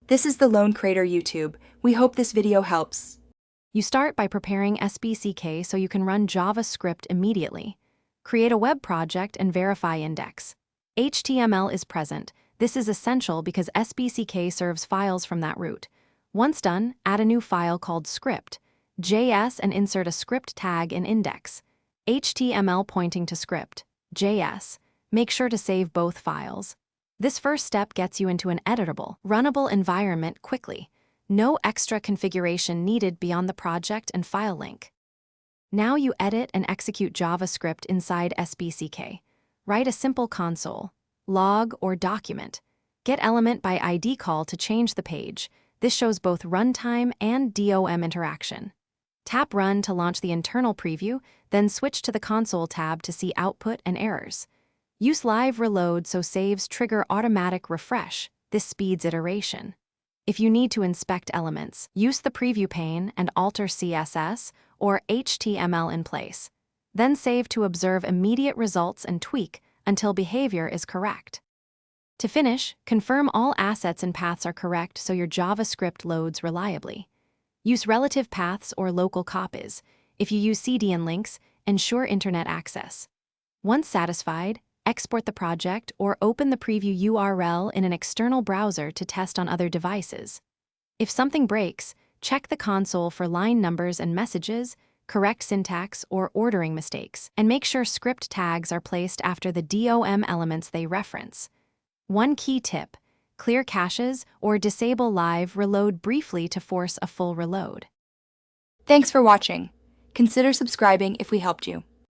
This is the Lone Creator YouTube. We hope this video helps. You start by preparing Spck so you can run JavaScript immediately. Create a web project and verify index. HTML is present. This is essential because Spck serves files from that root. Once done, add a new file called script.js and insert a script tag in index. HTML pointing to script.js. Make sure to save both files. This first step gets you into an editable, runnable environment quickly. No extra configuration needed beyond the project and file link. Now you edit and execute JavaScript inside Spck. Write a simple console, log, or document. Get element by ID call to change the page. This shows both runtime and DOM interaction. Tap Run to launch the internal preview, then switch to the console tab to see output and errors. Use live reload so saves trigger automatic refresh. This speeds iteration. If you need to inspect elements, use the preview pane and alter CSS or HTML in place. Then save to observe immediate results and tweak until behavior is correct. To finish, confirm all assets and paths are correct so your JavaScript loads reliably. Use relative paths or local copies. If you use CDN links, ensure internet access. Once satisfied, export the project or open the preview URL in an external browser to test on other devices. If something breaks, check the console for line numbers and messages, correct syntax, or ordering mistakes, and make sure script tags are placed after the DOM elements they reference. One key tip: clear caches or disable live reload briefly to force a full reload. Thanks for watching. Consider subscribing if we helped you.